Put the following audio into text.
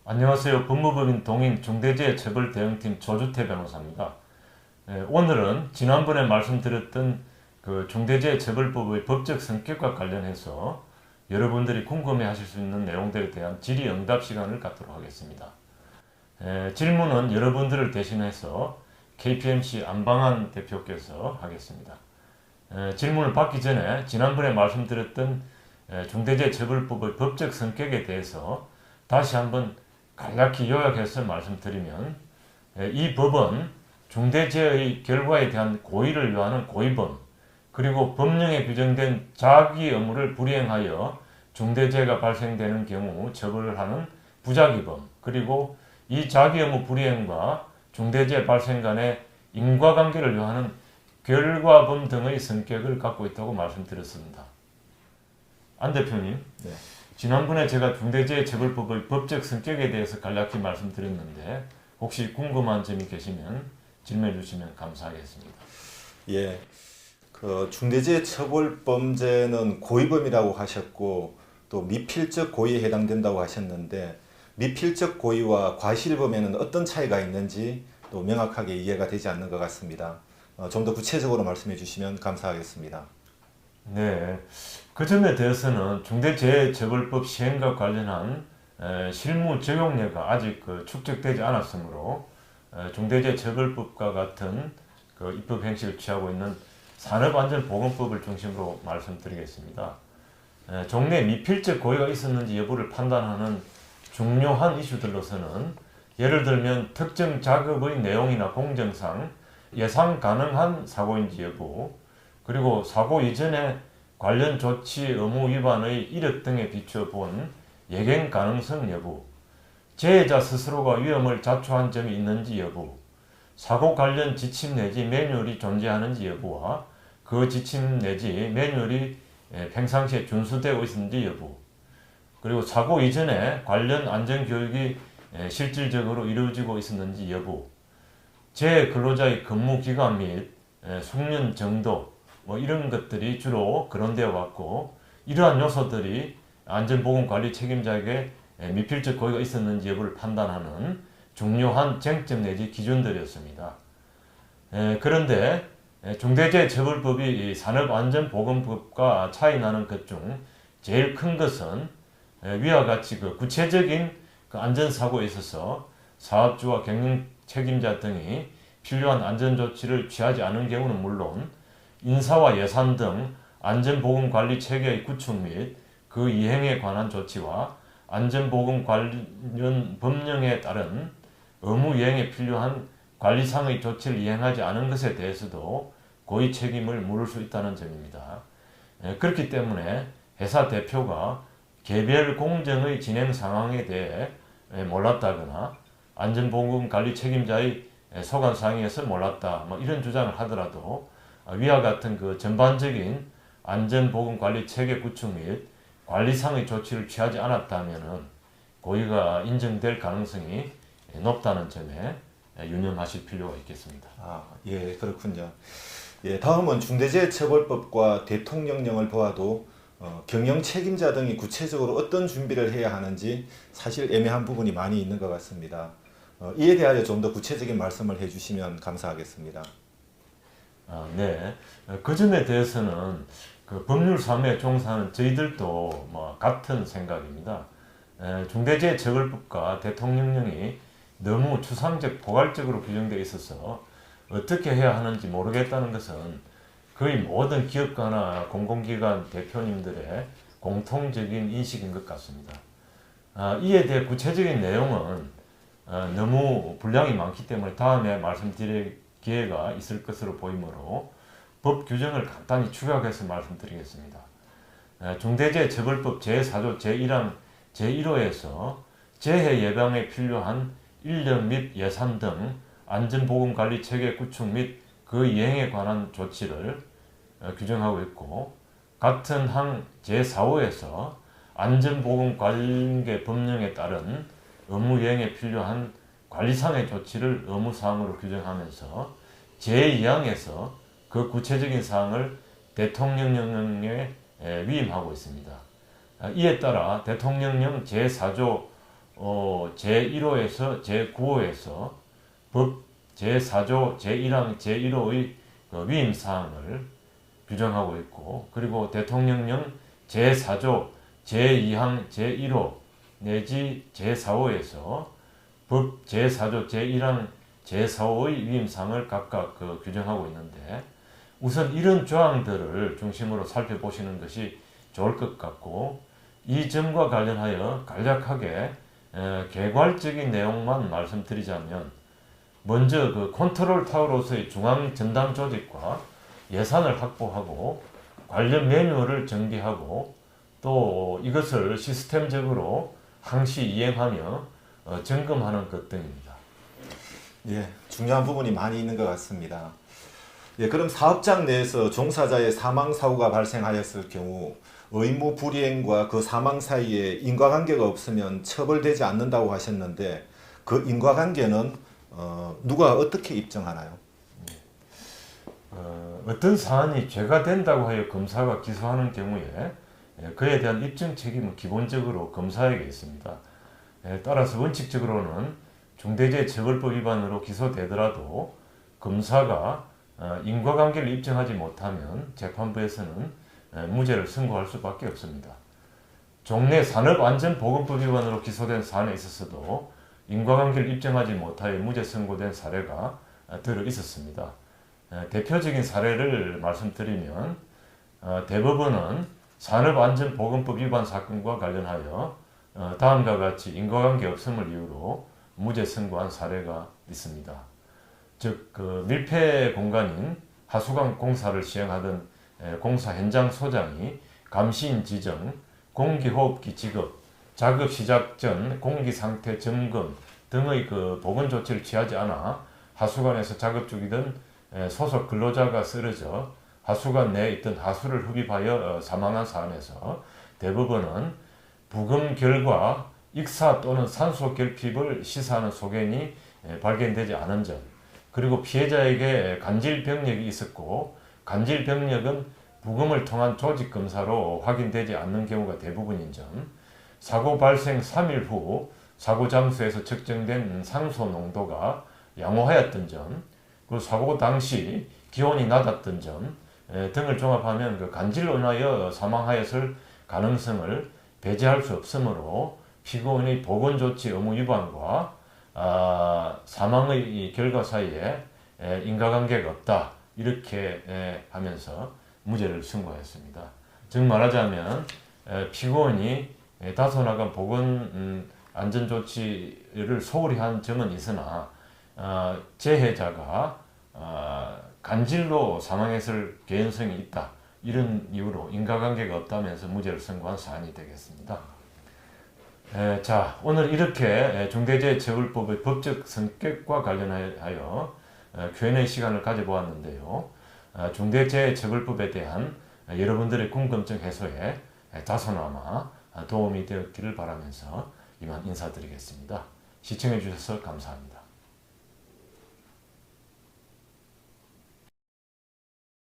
안녕하세요. 법무법인 동인 중대재해처벌대응팀 조주태 변호사입니다. 오늘은 지난번에 말씀드렸던 그 중대재해처벌법의 법적 성격과 관련해서 여러분들이 궁금해하실 수 있는 내용들에 대한 질의응답 시간을 갖도록 하겠습니다. 질문은 여러분들을 대신해서 KPMC 안방한 대표께서 하겠습니다. 질문을 받기 전에 지난번에 말씀드렸던 중대재해처벌법의 법적 성격에 대해서 다시 한번 간략히 요약해서 말씀드리면, 이 법은 중대재해의 결과에 대한 고의를 요하는 고의범, 그리고 법령에 규정된 자기 의무를 불이행하여 중대재해가 발생되는 경우 처벌을 하는 부작위범, 그리고 이 자기 의무 불이행과 중대재해 발생 간의 인과관계를 요하는 결과범 등의 성격을 갖고 있다고 말씀드렸습니다. 안 대표님, 네. 지난번에 제가 중대재해처벌법의 법적 성격에 대해서 간략히 말씀드렸는데 혹시 궁금한 점이 계시면 질문해 주시면 감사하겠습니다. 예. 중대재해처벌범죄는 고의범이라고 하셨고 또 미필적 고의에 해당된다고 하셨는데 미필적 고의와 과실범에는 어떤 차이가 있는지 또 명확하게 이해가 되지 않는 것 같습니다. 좀 더 구체적으로 말씀해 주시면 감사하겠습니다. 네, 그 점에 대해서는 중대재해처벌법 시행과 관련한 실무 적용례가 아직 축적되지 않았으므로 중대재해처벌법과 같은 그 입법 행식을 취하고 있는 산업안전보건법을 중심으로 말씀드리겠습니다. 종래 미필적 고의가 있었는지 여부를 판단하는 중요한 이슈들로서는 예를 들면 특정 작업의 내용이나 공정상 예상 가능한 사고인지 여부, 그리고 사고 이전에 관련 조치 의무 위반의 이력 등에 비추어 본 예견 가능성 여부, 재해자 스스로가 위험을 자초한 점이 있는지 여부, 사고 관련 지침 내지 매뉴얼이 존재하는지 여부와 그 지침 내지 매뉴얼이 평상시에 준수되고 있는지 여부, 그리고 사고 이전에 관련 안전교육이 실질적으로 이루어지고 있었는지 여부, 재해 근로자의 근무 기간 및 숙련 정도 이런 것들이 주로 거론되어 왔고, 이러한 요소들이 안전보건관리 책임자에게 미필적 고의가 있었는지 여부를 판단하는 중요한 쟁점 내지 기준들이었습니다. 그런데 중대재해처벌법이 산업안전보건법과 차이 나는 것 중 제일 큰 것은 위와 같이 그 구체적인 그 안전사고에 있어서 사업주와 경영 책임자 등이 필요한 안전조치를 취하지 않은 경우는 물론 인사와 예산 등 안전보건관리 체계의 구축 및 그 이행에 관한 조치와 안전보건 관련 법령에 따른 의무 이행에 필요한 관리상의 조치를 이행하지 않은 것에 대해서도 고의 책임을 물을 수 있다는 점입니다. 그렇기 때문에 회사 대표가 개별 공정의 진행 상황에 대해 몰랐다거나 안전보건관리 책임자의 소관상의에서 몰랐다 이런 주장을 하더라도 위와 같은 그 전반적인 안전보건관리 체계 구축 및 관리상의 조치를 취하지 않았다면 고의가 인정될 가능성이 높다는 점에 유념하실 필요가 있겠습니다. 예, 그렇군요. 예, 다음은 중대재해처벌법과 대통령령을 보아도 경영 책임자 등이 구체적으로 어떤 준비를 해야 하는지 사실 애매한 부분이 많이 있는 것 같습니다. 이에 대하여 좀 더 구체적인 말씀을 해주시면 감사하겠습니다. 네. 그 점에 대해서는 그 법률 사무에 종사하는 저희들도 같은 생각입니다. 중대재해처벌법과 대통령령이 너무 추상적 포괄적으로 규정되어 있어서 어떻게 해야 하는지 모르겠다는 것은 거의 모든 기업가나 공공기관 대표님들의 공통적인 인식인 것 같습니다. 이에 대해 구체적인 내용은 너무 분량이 많기 때문에 다음에 말씀드릴 기회가 있을 것으로 보이므로 법 규정을 간단히 축약해서 말씀드리겠습니다. 중대재해처벌법 제4조 제1항 제1호에서 재해 예방에 필요한 인력 및 예산 등 안전보건관리 체계 구축 및 그 이행에 관한 조치를 규정하고 있고, 같은 항 제4호에서 안전보건관계 법령에 따른 의무 이행에 필요한 관리상의 조치를 의무사항으로 규정하면서 제2항에서 그 구체적인 사항을 대통령령에 위임하고 있습니다. 이에 따라 대통령령 제4조 제1호에서 제9호에서 법 제4조 제1항 제1호의 그 위임 사항을 규정하고 있고, 그리고 대통령령 제4조 제2항 제1호 내지 제4호에서 법 제4조 제1항 제4호의 위임 사항을 각각 규정하고 있는데, 우선 이런 조항들을 중심으로 살펴보시는 것이 좋을 것 같고, 이 점과 관련하여 간략하게 개괄적인 내용만 말씀드리자면, 먼저 컨트롤 타워로서의 중앙 전담 조직과 예산을 확보하고 관련 매뉴얼을 정비하고 또 이것을 시스템적으로 항시 이행하며 점검하는 것 등입니다. 예, 중요한 부분이 많이 있는 것 같습니다. 예, 그럼 사업장 내에서 종사자의 사망 사고가 발생하였을 경우 의무 불이행과 그 사망 사이에 인과관계가 없으면 처벌되지 않는다고 하셨는데, 그 인과관계는 누가 어떻게 입증하나요? 어떤 사안이 죄가 된다고 하여 검사가 기소하는 경우에 그에 대한 입증 책임은 기본적으로 검사에게 있습니다. 따라서 원칙적으로는 중대재해처벌법 위반으로 기소되더라도 검사가 인과관계를 입증하지 못하면 재판부에서는 무죄를 선고할 수밖에 없습니다. 종래 산업안전보건법 위반으로 기소된 사안에 있어서도 인과관계를 입증하지 못하여 무죄 선고된 사례가 들어 있었습니다. 대표적인 사례를 말씀드리면 대법원은 산업안전보건법 위반 사건과 관련하여 다음과 같이 인과관계 없음을 이유로 무죄 선고한 사례가 있습니다. 즉 밀폐 공간인 하수관 공사를 시행하던 공사 현장 소장이 감시인 지정, 공기호흡기 지급, 작업 시작 전 공기 상태 점검 등의 보건 조치를 취하지 않아 하수관에서 작업 중이던 소속 근로자가 쓰러져 하수관 내에 있던 하수를 흡입하여 사망한 사안에서 대법원은 부검 결과 익사 또는 산소 결핍을 시사하는 소견이 발견되지 않은 점, 그리고 피해자에게 간질 병력이 있었고 간질 병력은 부검을 통한 조직 검사로 확인되지 않는 경우가 대부분인 점, 사고 발생 3일 후 사고 장소에서 측정된 산소 농도가 양호하였던 점, 그리고 사고 당시 기온이 낮았던 점 등을 종합하면 간질로 인하여 사망하였을 가능성을 배제할 수 없으므로 피고인의 보건조치 의무 위반과 사망의 결과 사이에 인과관계가 없다, 이렇게 하면서 무죄를 선고했습니다. 즉 말하자면 피고인이 다소 나간 보건 안전조치를 소홀히 한 점은 있으나 재해자가 간질로 사망했을 개연성이 있다, 이런 이유로 인과관계가 없다면서 무죄를 선고한 사안이 되겠습니다. 자, 오늘 이렇게 중대재해처벌법의 법적 성격과 관련하여 Q&A 시간을 가져보았는데요. 중대재해처벌법에 대한 여러분들의 궁금증 해소에 다소나마 도움이 되었기를 바라면서 이만 인사드리겠습니다. 시청해 주셔서 감사합니다.